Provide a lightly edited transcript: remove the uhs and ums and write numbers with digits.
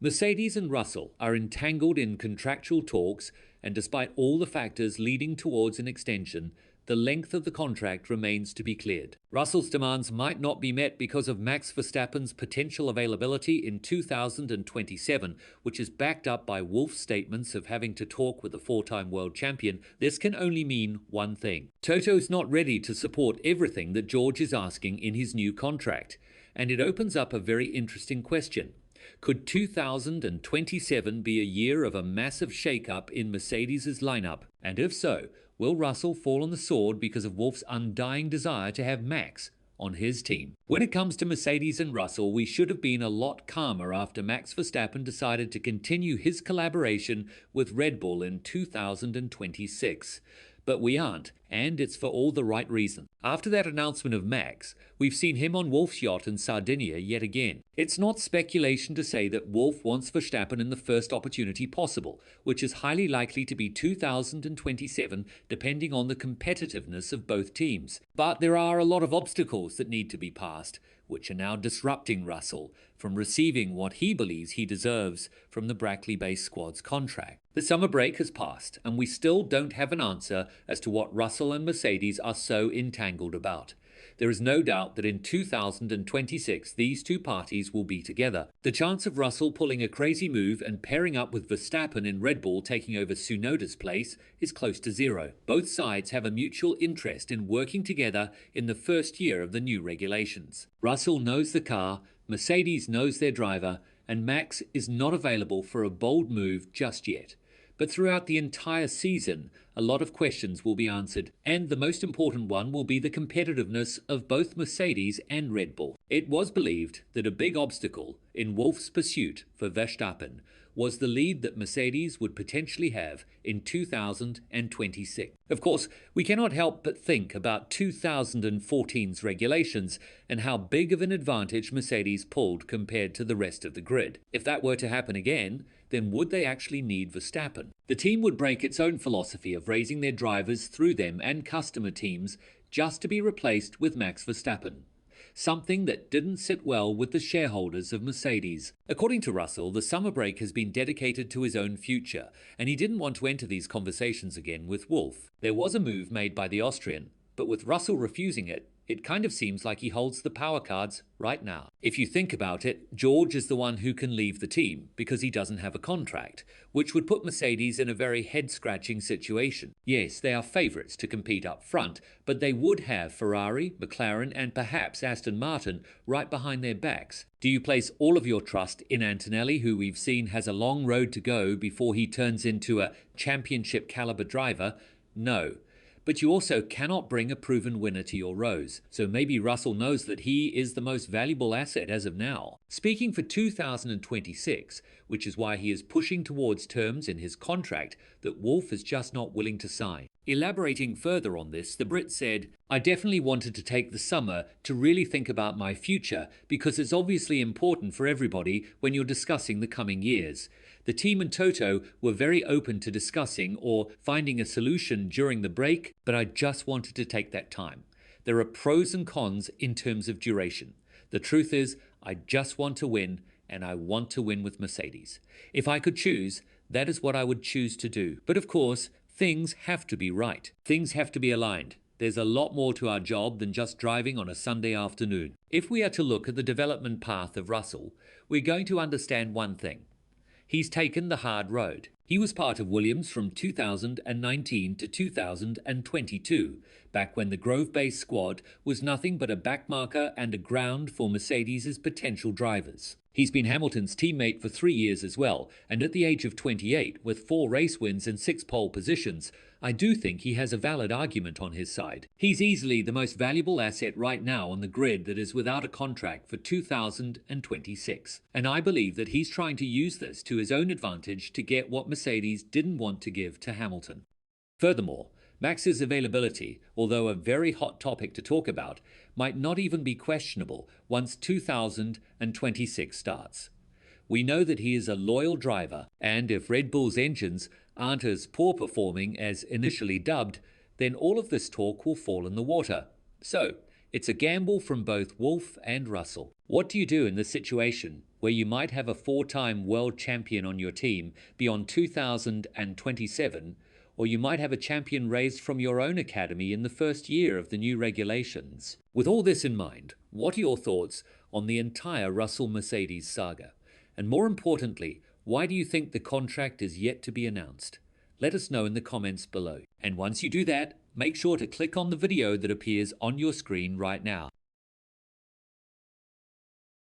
Mercedes and Russell are entangled in contractual talks, and despite all the factors leading towards an extension, the length of the contract remains to be cleared. Russell's demands might not be met because of Max Verstappen's potential availability in 2027, which is backed up by Wolff's statements of having to talk with the four-time world champion. This can only mean one thing. Toto is not ready to support everything that George is asking in his new contract, and it opens up a very interesting question. Could 2027 be a year of a massive shakeup in Mercedes' lineup? And if so, will Russell fall on the sword because of Wolff's undying desire to have Max on his team? When it comes to Mercedes and Russell, we should have been a lot calmer after Max Verstappen decided to continue his collaboration with Red Bull in 2026. But we aren't, and it's for all the right reasons. After that announcement of Max, we've seen him on Wolff's yacht in Sardinia yet again. It's not speculation to say that Wolff wants Verstappen in the first opportunity possible, which is highly likely to be 2027 depending on the competitiveness of both teams. But there are a lot of obstacles that need to be passed, which are now disrupting Russell from receiving what he believes he deserves from the Brackley-based squad's contract. The summer break has passed, and we still don't have an answer as to what Russell and Mercedes are so entangled about. There is no doubt that in 2026 these two parties will be together. The chance of Russell pulling a crazy move and pairing up with Verstappen in Red Bull taking over Tsunoda's place is close to zero. Both sides have a mutual interest in working together in the first year of the new regulations. Russell knows the car, Mercedes knows their driver, and Max is not available for a bold move just yet. But throughout the entire season, a lot of questions will be answered, and the most important one will be the competitiveness of both Mercedes and Red Bull. It was believed that a big obstacle in Wolff's pursuit for Verstappen was the lead that Mercedes would potentially have in 2026. Of course, we cannot help but think about 2014's regulations and how big of an advantage Mercedes pulled compared to the rest of the grid. If that were to happen again, then would they actually need Verstappen? The team would break its own philosophy of raising their drivers through them and customer teams just to be replaced with Max Verstappen, something that didn't sit well with the shareholders of Mercedes. According to Russell, the summer break has been dedicated to his own future, and he didn't want to enter these conversations again with Wolff. There was a move made by the Austrian, but with Russell refusing it, it kind of seems like he holds the power cards right now. If you think about it, George is the one who can leave the team because he doesn't have a contract, which would put Mercedes in a very head-scratching situation. Yes, they are favourites to compete up front, but they would have Ferrari, McLaren, and perhaps Aston Martin right behind their backs. Do you place all of your trust in Antonelli, who we've seen has a long road to go before he turns into a championship-caliber driver? No. But you also cannot bring a proven winner to your rows, so maybe Russell knows that he is the most valuable asset as of now. Speaking for 2026, which is why he is pushing towards terms in his contract that Wolff is just not willing to sign. Elaborating further on this, the Brit said, "I definitely wanted to take the summer to really think about my future because it's obviously important for everybody when you're discussing the coming years. The team and Toto were very open to discussing or finding a solution during the break, but I just wanted to take that time. There are pros and cons in terms of duration. The truth is, I just want to win, and I want to win with Mercedes. If I could choose, that is what I would choose to do. But of course, things have to be right. Things have to be aligned. There's a lot more to our job than just driving on a Sunday afternoon. If we are to look at the development path of Russell, we're going to understand one thing. He's taken the hard road. He was part of Williams from 2019 to 2022, back when the Grove-based squad was nothing but a backmarker and a ground for Mercedes' potential drivers. He's been Hamilton's teammate for 3 years as well, and at the age of 28, with 4 race wins and 6 pole positions, I do think he has a valid argument on his side. He's easily the most valuable asset right now on the grid that is without a contract for 2026. And I believe that he's trying to use this to his own advantage to get what Mercedes didn't want to give to Hamilton. Furthermore, Max's availability, although a very hot topic to talk about, might not even be questionable once 2026 starts. We know that he is a loyal driver, and if Red Bull's engines aren't as poor performing as initially dubbed, then all of this talk will fall in the water. So, It's a gamble from both Wolff and Russell. What do you do in the situation where you might have a 4-time world champion on your team beyond 2027, or you might have a champion raised from your own academy in the first year of the new regulations? With all this in mind, what are your thoughts on the entire Russell-Mercedes saga? And more importantly, why do you think the contract is yet to be announced? Let us know in the comments below. And once you do that, make sure to click on the video that appears on your screen right now.